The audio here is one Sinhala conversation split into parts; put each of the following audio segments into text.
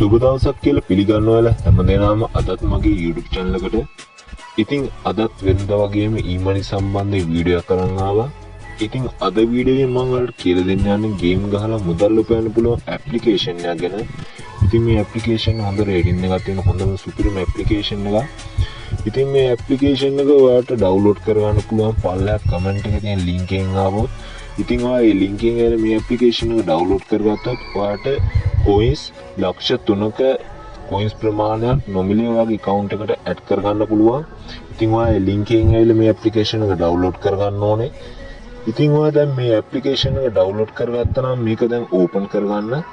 සුබ දවසක් කියලා පිළිගන්නවා හැමදේනම අදත් මගේ YouTube channel එකට. ඉතින් අදත් වෙනද වගේම ඊමණි සම්බන්ධ වීඩියෝ එකක් කරන් ආවා. ඉතින් අද වීඩියෝවේ මම ඔයාලට කියලා දෙන්න යන්නේ ගේම් ගහලා මුදල් උපයන්න පුළුවන් ඇප්ලිකේෂන් එකක් ගැන. ඉතින් මේ ඇප්ලිකේෂන් හොඳ රේටින් එකක් තියෙන හොඳම සුපිරිම ඇප්ලිකේෂන් එකක්. ඉතින් මේ ඇප්ලිකේෂන් එක ඔයාලට ඩවුන්ලෝඩ් කරගන්න පුළුවන් පල්ලෙහා කමෙන්ට් එකේ තියෙන ලින්ක් එකෙන් ආවොත්. ඉතින් ඔයා මේ ලින්ක් එකෙන් ඇවිල්ලා මේ ඇප්ලිකේෂන් එක ඩවුන්ලෝඩ් කරගත්තොත් ඔයාට coins ලක්ෂ 3ක coins ප්‍රමාණයක් නොමිලේ ඔයාගේ account එකට add කරගන්න පුළුවන්. ඉතින් ඔයා මේ ලින්ක් එකෙන් ඇවිල්ලා මේ ඇප්ලිකේෂන් එක ඩවුන්ලෝඩ් කරගන්න ඕනේ. ඉතින් ඔයා දැන් මේ ඇප්ලිකේෂන් එක ඩවුන්ලෝඩ් කරගත්තා නම් මේක දැන් ඕපන් කරගන්න.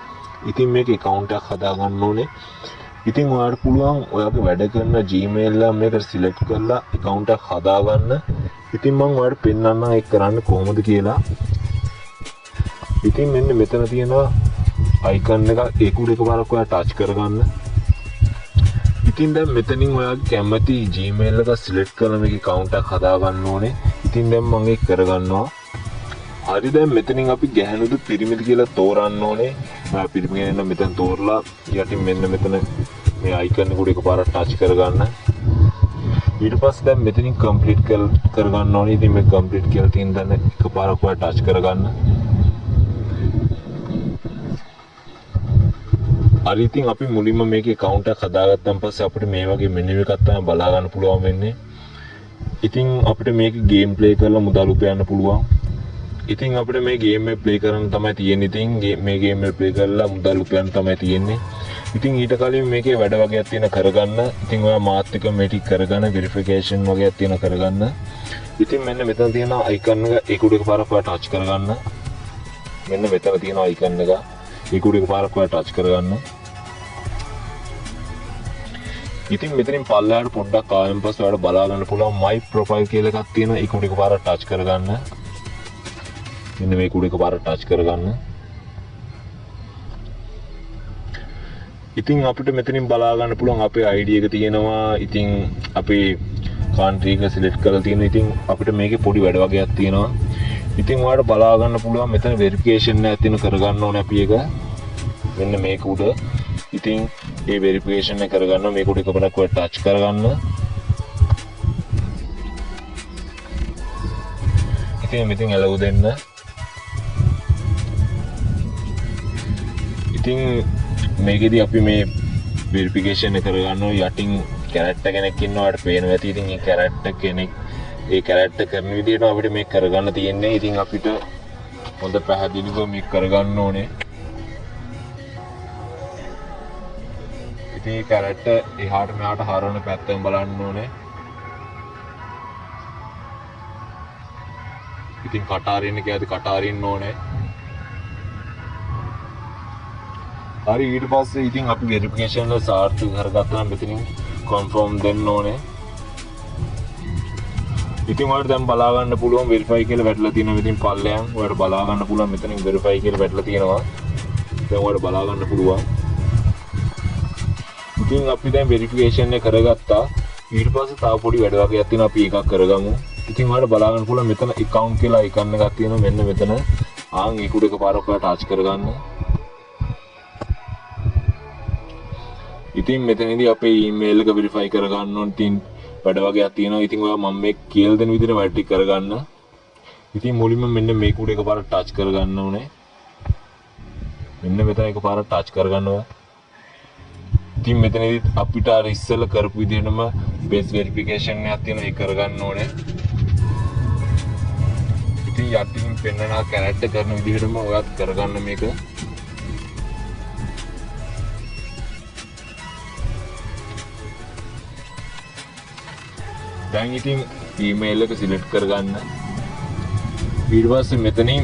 ඉතින් මේක account එකක් හදාගන්න ඕනේ. ඉතින් ඔයාලට පුළුවන් ඔයාගේ වැඩ කරන Gmail එක මේකට select කරලා account එකක් හදාගන්න. ඉතින් මම ඔයාලට පෙන්නන්නම් ඒක කරන්න කොහොමද කියලා. ඉතින් මෙන්න මෙතන තියෙන icon එක ඒකුඩ එකපාරක් ඔයා touch කරගන්න. ඉතින් දැන් මෙතනින් ඔයාගේ කැමති Gmail එක select කරලා මේක account එකක් හදාගන්න ඕනේ. ඉතින් දැන් මම ඒක කරගන්නවා. හරි දැන් මෙතනින් අපි ගැහණුද පිරිමිද කියලා තෝරන්න ඕනේ. මම පිරිමිගෙන මෙතන තෝරලා යටින් මෙන්න මෙතන මේ icon එක උඩ එකපාරක් touch කරගන්න. ඊට පස්සේ දැන් මෙතනින් complete කරගන්න ඕනේ. ඉතින් මේ complete කියලා තියෙන දැන් එකපාරක් ඔයා touch කරගන්න. හරි ඉතින් අපි මුලින්ම මේකේ account එකක් හදාගත්තාන් පස්සේ අපිට මේ වගේ මෙනු එකක් තමයි බලා ගන්න පුළුවන් වෙන්නේ. ඉතින් අපිට මේක ගේම් ප්ලේ කරලා මුදල් උපයන්න පුළුවන්. ඉතින් අපිට මේ ගේම් එක ප්ලේ කරන්න තමයි තියෙන්නේ. ඉතින් මේ ගේම් එක ප්ලේ කරලා මුදල් උපයන්න තමයි තියෙන්නේ. ඉතින් ඊට කලින් මේකේ වැඩ වගේක් තියෙන කරගන්න. ඉතින් ඔයා මාත් එක්ක මේ ටික කරගන්න වෙරිෆිකේෂන් වගේක් තියෙන කරගන්න. ඉතින් මෙන්න මෙතන තියෙන icon එක ඒක උඩ එකපාරක් ඔයා touch කරගන්න. මෙන්න මෙතන තියෙන icon එක ඒක උඩ එකපාරක් ඔයා touch කරගන්න. ඉතින් මෙතනින් පල්ලෙහාට පොඩ්ඩක් ආවෙන් පස්සේ ඔයාලට බලා ගන්න පුළුවන් my profile කියලා එකක් තියෙනවා. ඒක උඩ එකපාරක් touch කරගන්න. මෙන්න මේක උඩ එකපාරක් touch කරගන්න. ඉතින් අපිට මෙතනින් බලා ගන්න පුළුවන් අපේ ID එක තියෙනවා. ඉතින් අපේ country එක select කරලා තියෙනවා. ඉතින් අපිට මේකේ පොඩි වැඩ වගේක් තියෙනවා. ඉතින් ඔයාලට බලා ගන්න පුළුවන් මෙතන verification එකක් තියෙන කරගන්න ඕනේ අපි එක. මෙන්න මේක උඩ. ඉතින් මේ verification එක කරගන්න මේක උඩ එකපාරක් ඔයා touch කරගන්න. ඉතින් මෙතෙන් allow දෙන්න. ඉතින් මේකෙදි අපි මේ වෙරිෆිකේෂන් එක කරගන්නවා. යටින් කැරක්ටර් කෙනෙක් ඉන්නවා. ඔයාලට පේනවා ඇති. ඉතින් මේ කැරක්ටර් කෙනෙක් ඒ කැරක්ටර් කරන විදිහට අපිට මේක කරගන්න තියෙන්නේ. ඉතින් අපිට හොඳ පැහැදිලිව මේක කරගන්න ඕනේ. ඉතින් මේ කැරක්ටර් එහාට මෙහාට හරවන පැත්තෙන් බලන්න ඕනේ. ඉතින් කට අරින්න කියද්දි කට අරින්න ඕනේ. හරි ඊට පස්සේ ඉතින් අපි වෙරිෆිකේෂන් එක සාර්ථක කරගත්තා නම් මෙතනින් කන්ෆර්ම් දෙන්න ඕනේ. ඉතින් ඔයාලට දැන් බලා ගන්න පුළුවන් වෙරිෆයි කියලා වැටලා තියෙනවා. ඉතින් පල්ලෙයන් ඔයාලට බලා ගන්න පුළුවන් මෙතනින් වෙරිෆයි කියලා වැටලා තියෙනවා. දැන් ඔයාලට බලා ගන්න පුළුවන්. ඉතින් අපි දැන් වෙරිෆිකේෂන් එක කරගත්තා. ඊට පස්සේ තව පොඩි වැඩ වගේක් තියෙනවා. අපි එකක් කරගමු. ඉතින් ඔයාලට බලා ගන්න පුළුවන් මෙතන account කියලා icon එකක් තියෙනවා. මෙන්න මෙතන ආන් ඒක උඩ එකපාරක් ඔයාලා touch කරගන්න. ඉතින් මෙතනදී අපේ email එක verify කරගන්න ඕන. ඉතින් වැඩ වගේක් තියෙනවා. ඉතින් ඔයා මම මේ කියලා දෙන විදිහට වැඩ ටික කරගන්න. ඉතින් මුලින්ම මෙන්න මේක උඩ එකපාරක් touch කරගන්න ඕනේ. මෙන්න මෙතන එකපාරක් touch කරගන්න ඔයා. ඉතින් මෙතනදී අපිට අර ඉස්සෙල්ලා කරපු විදිහටම base verification එකක් තියෙනවා. ඒක කරගන්න ඕනේ. ඉතින් යටින් පෙන්නන කැරක්ටර් කරන විදිහටම ඔයාත් කරගන්න මේක. දැන් ඉතින් email එක select කරගන්න. ඊට පස්සේ මෙතනින්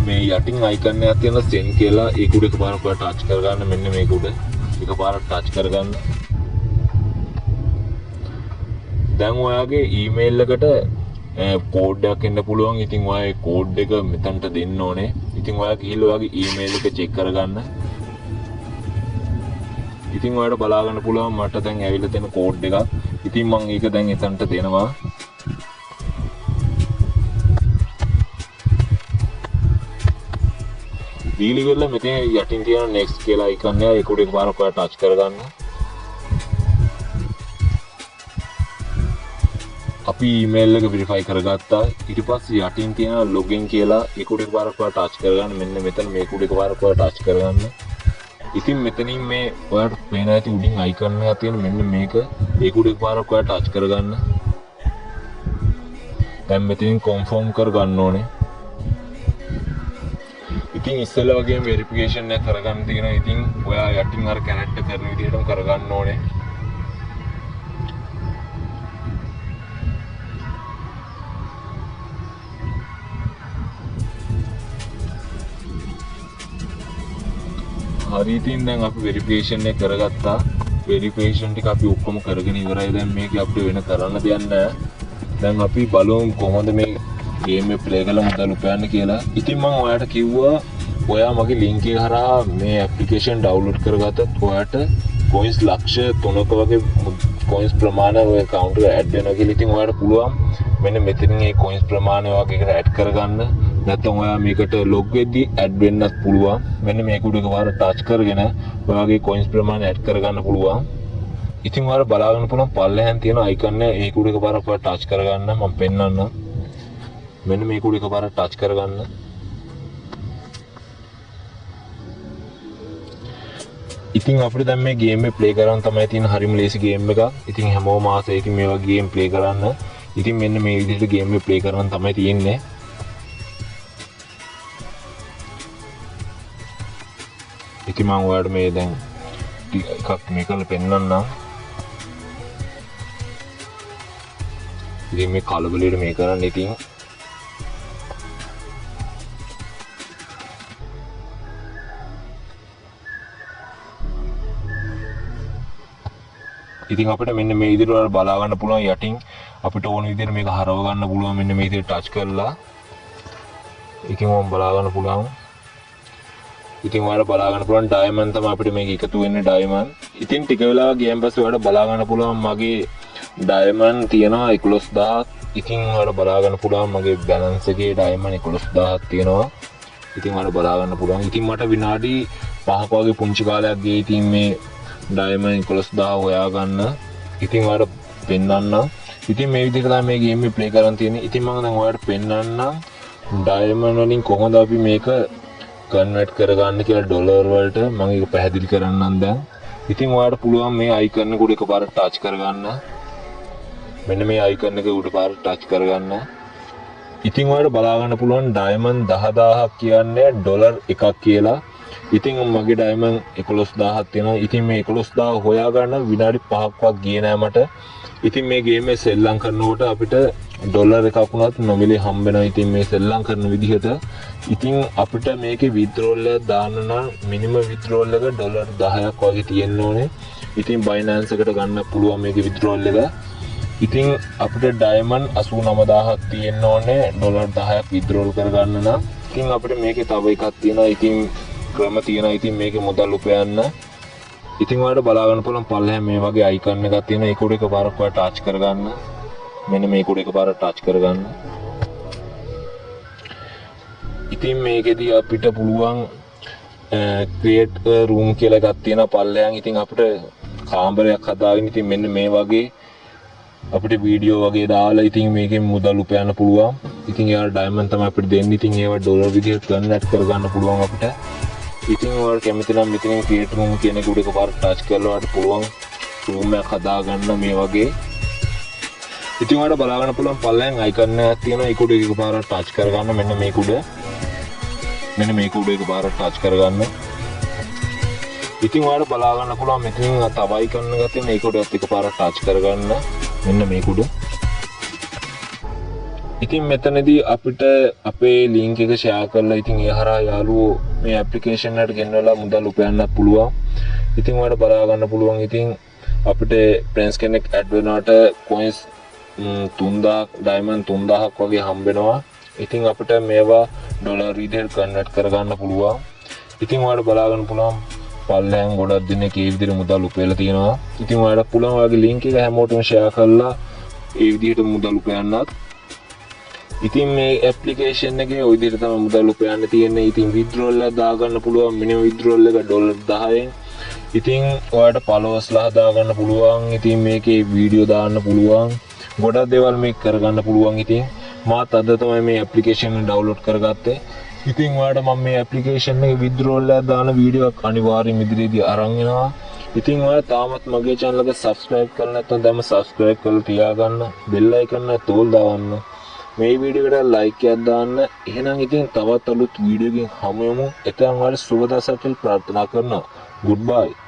මේ යටින් icon එකක් තියෙනවා send කියලා ඒක උඩ එකපාරක් ඔයා touch කරගන්න. මෙන්න මේක උඩ එකපාරක් touch කරගන්න. දැන් ඔයාගේ email එකට code එකක් එන්න පුළුවන්. ඉතින් ඔයා ඒ code එක මෙතනට දෙන්න ඕනේ. ඉතින් ඔයා ගිහිල්ලා ඔයාගේ email එක check කරගන්න. ඉතින් ඔයාලට බලා ගන්න පුළුවන් මට දැන් ඇවිල්ලා තියෙන code එකක්. ඉතින් මම ඒක දැන් එතනට දෙනවා. දීලි වෙලා මෙතන යටින් තියෙන next කියලා icon එක ඒක උඩ එකපාරක් ඔයා touch කරගන්න. අපි email එක verify කරගත්තා. ඊට පස්සේ යටින් තියෙන login කියලා ඒක උඩ එකපාරක් ඔයා touch කරගන්න. මෙන්න මෙතන මේක උඩ එකපාරක් ඔයා touch කරගන්න. ඉතින් මෙතනින් මේ ඔයාට පේන ඇති උඩින් icon එකක් තියෙන මෙන්න මේක ඒක උඩ එකපාරක් ඔයා touch කරගන්න. දැන් මෙතනින් confirm කරගන්න ඕනේ. ඉතින් ඉස්සෙල්ලා වගේම වෙරිෆිකේෂන් එක කරගන්න තියෙනවා. ඉතින් ඔයා යටින් අර කැනැක්ට් කරන විදිහටම කරගන්න ඕනේ. හරි ඉතින් දැන් අපි වෙරිෆිකේෂන් එක කරගත්තා. වෙරිෆිකේෂන් ටික අපි ඔක්කොම කරගෙන ඉවරයි. දැන් මේක අපිට වෙන කරන්න දෙයක් නැහැ. දැන් අපි බලමු කොහොමද මේ ගේම් එක ප්ලේ කරලා මුදල් උපයන්න කියලා. ඉතින් මම ඔයාලට කිව්වා ඔයා මගේ ලින්ක් එක හරහා මේ ඇප්ලිකේෂන් ඩවුන්ලෝඩ් කරගත්තත් ඔයාට කොයින්ස් ලක්ෂ 3ක වගේ කොයින්ස් ප්‍රමාණය ඔය account එකට ඇඩ් වෙනවා කියලා. ඉතින් ඔයාලට පුළුවන් මෙන්න මෙතනින් මේ කොයින්ස් ප්‍රමාණය වගේ එකට ඇඩ් කරගන්න. නැත්නම් ඔයා මේකට log වෙද්දී ඇඩ් වෙන්නත් පුළුවන්. මෙන්න මේක උඩ එකපාර ටච් කරගෙන ඔයාගේ කොයින්ස් ප්‍රමාණය ඇඩ් කරගන්න පුළුවන්. ඉතින් ඔයාලා බලා ගන්න පුළුවන් පල්ලෙහාන් තියෙන icon එක ඒක උඩ එකපාරක් ඔයා ටච් කරගන්න. මම පෙන්නන්නම්. මෙන්න මේක උඩ එකපාරක් ටච් කරගන්න. ඉතින් අපිට දැන් මේ ගේම් එක ප්ලේ කරන්න තමයි තියෙන හරිම ලේසි ගේම් එකක්. ඉතින් හැමෝම ආසයි ඉතින් මේ වගේ ගේම් ප්ලේ කරන්න. ඉතින් මෙන්න මේ විදිහට ගේම් එක ප්ලේ කරන්න තමයි තියෙන්නේ. ඉතින් මම ඔයාලට මේ දැන් එකක් මේක කරලා පෙන්නන්නම්. ඉතින් මේ කලබලෙට මේ කරන්න ඉතින් ඉතින් අපිට මෙන්න මේ විදිහට ඔයාලා බලා ගන්න පුළුවන් යටින් අපිට ඕන විදිහට මේක හරව ගන්න පුළුවන් මෙන්න මේ විදිහට ටච් කරලා. ඉතින් මම බලා ගන්න පුළුවන්. ඉතින් ඔයාලා බලා ගන්න පුළුවන් ඩයමන්ඩ් තමයි අපිට මේක එකතු වෙන්නේ ඩයමන්ඩ්. ඉතින් ටික වෙලාවක් ගියන් පස්සේ ඔයාලා බලා ගන්න පුළුවන් මගේ ඩයමන්ඩ් තියෙනවා 11000ක්. ඉතින් ඔයාලා බලා ගන්න පුළුවන් මගේ බැලන්ස් එකේ ඩයමන්ඩ් 11000ක් තියෙනවා. ඉතින් ඔයාලා බලා ගන්න පුළුවන්. ඉතින් මට විනාඩි 5ක වගේ පුංචි කාලයක් ගියේ ඉතින් මේ ඩයමන්ඩ් 11000 හොයා ගන්න. ඉතින් ඔයාලට පෙන්නන්න. ඉතින් මේ විදිහට තමයි මේ ගේම් එක ප්ලේ කරන් තියෙන්නේ. ඉතින් මම දැන් ඔයාලට පෙන්නන්න ඩයමන්ඩ් වලින් කොහොමද අපි මේක කන්වර්ට් කරගන්න කියලා ඩොලර් වලට මම ඒක පැහැදිලි කරන්නම් දැන්. ඉතින් ඔයාලට පුළුවන් මේ අයිකන් එක උඩ එකපාරට ටච් කරගන්න. මෙන්න මේ අයිකන් එක උඩ පාරට ටච් කරගන්න. ඉතින් ඔයාලට බලා ගන්න පුළුවන් ඩයමන්ඩ් 10000ක් කියන්නේ ඩොලර් එකක් කියලා. ඉතින් මගේ ඩයමන්ඩ් 11000ක් තියෙනවා. ඉතින් මේ 11000 හොයා ගන්න විනාඩි 5ක්වත් ගියේ නෑ මට. ඉතින් මේ ගේම් එක සෙල්ලම් කරනකොට අපිට ඩොලර් එකක් වුණත් නොමිලේ හම්බ වෙනවා. ඉතින් මේ සෙල්ලම් කරන විදිහට ඉතින් අපිට මේකේ විත්ඩ්‍රෝල් එක දාන්න නම් මිනිමම් විත්ඩ්‍රෝල් එක ඩොලර් 10ක් වගේ තියෙන්න ඕනේ. ඉතින් බයිනන්ස් එකට ගන්න පුළුවන් මේකේ විත්ඩ්‍රෝල් එක. ඉතින් අපිට ඩයමන්ඩ් 89000ක් තියෙන්න ඕනේ ඩොලර් 10ක් විත්ඩ්‍රෝල් කරගන්න නම්. ඉතින් අපිට මේකේ තව එකක් තියෙනවා. ඉතින් ක්‍රම තියෙනවා. ඉතින් මේකේ මුදල් උපයන්න. ඉතින් ඔයාලට බලා ගන්න පුළුවන් පල්ලෙහා මේ වගේ අයිකන් එකක් තියෙනවා. ඒක උඩ එකපාරක් ඔයාලා ටච් කරගන්න. මෙන්න මේක උඩ එකපාරක් ටච් කරගන්න. ඉතින් මේකෙදී අපිට පුළුවන් create a room කියලා එකක් තියෙනවා පල්ලෙහාන්. ඉතින් අපිට කාමරයක් හදාගෙන ඉතින් මෙන්න මේ වගේ අපිට වීඩියෝ වගේ දාලා ඉතින් මේකෙන් මුදල් උපයන්න පුළුවන්. ඉතින් ඒවල ඩයමන්ඩ් තමයි අපිට දෙන්නේ. ඉතින් ඒවා ඩොලර් විදිහට කන්වර්ට් කරගන්න පුළුවන් අපිට. ඉතින් ඔයාලා කැමති නම් මෙතනින් ක්‍රියේට් රූම් කියන එක උඩ එකපාරට ටච් කරලා ඔයාලට පුළුවන් රූම් එකක් හදාගන්න මේ වගේ. ඉතින් ඔයාලට බලා ගන්න පුළුවන් පල්ලෙන් අයිකන් එකක් තියෙනවා. ඒක උඩ එකපාරට ටච් කරගන්න. මෙන්න මේක උඩ එකපාරට ටච් කරගන්න. ඉතින් ඔයාලට බලා ගන්න පුළුවන් මෙතනින් තව අයිකන් එකක් තියෙනවා. ඒක උඩත් එකපාරට ටච් කරගන්න. මෙන්න මේක උඩ. ඉතින් මෙතනදී අපිට අපේ ලින්ක් එක ෂෙයා කරලා ඉතින් ඒ හරහා යාළුවෝ මේ ඇප්ලිකේෂන් එකට ගෙනවලා මුදල් උපයන්නත් පුළුවන්. ඉතින් ඔයාලට බලා ගන්න පුළුවන් ඉතින් අපිට ෆ්‍රෙන්ඩ්ස් කෙනෙක් ඇඩ් වෙනාට කොයින්ස් 3000 ඩයමන්ඩ් 3000ක් වගේ හම්බ වෙනවා. ඉතින් අපිට මේවා ඩොලර් විදිහට කන්වර්ට් කරගන්න පුළුවන්. ඉතින් ඔයාලට බලා ගන්න පුළුවන් පල්ලෙන් ගොඩක් දෙනෙක් ඒ විදිහට මුදල් උපයලා තියෙනවා. ඉතින් ඔයාලට පුළුවන් ඔයාගේ ලින්ක් එක හැමෝටම ෂෙයා කරලා ඒ විදිහට මුදල් උපයන්නත්. ඉතින් මේ ඇප්ලිකේෂන් එකේ ওই විදිහට තමයි මුදල් උපයන්න තියෙන්නේ. ඉතින් withdrawal එක දාගන්න පුළුවන් මිනිමම් withdrawal එක $10න්. ඉතින් ඔයාලට followers ලා හදාගන්න පුළුවන්. ඉතින් මේකේ වීඩියෝ දාන්න පුළුවන්. ගොඩක් දේවල් මේක කරගන්න පුළුවන්. ඉතින් මාත් අද තමයි මේ ඇප්ලිකේෂන් එක ඩවුන්ලෝඩ් කරගත්තේ. ඉතින් ඔයාලට මම මේ ඇප්ලිකේෂන් එකේ withdrawal එක දාන වීඩියෝ එකක් අනිවාර්යයෙන් ඉදිරියේදී අරන් එනවා. ඉතින් ඔයාලා තාමත් මගේ channel එක subscribe කරලා නැත්නම් දැන්ම subscribe කරලා තියාගන්න. bell icon එක තෝල් දාන්න. මේ වීඩියෝ එකට like එකක් දාන්න. එහෙනම් ඉතින් තවත් අලුත් වීඩියෝ එකකින් හමු වෙමු. එතන ඔයාලා සුබ දවසක් ප්‍රාර්ථනා කරනවා. goodbye.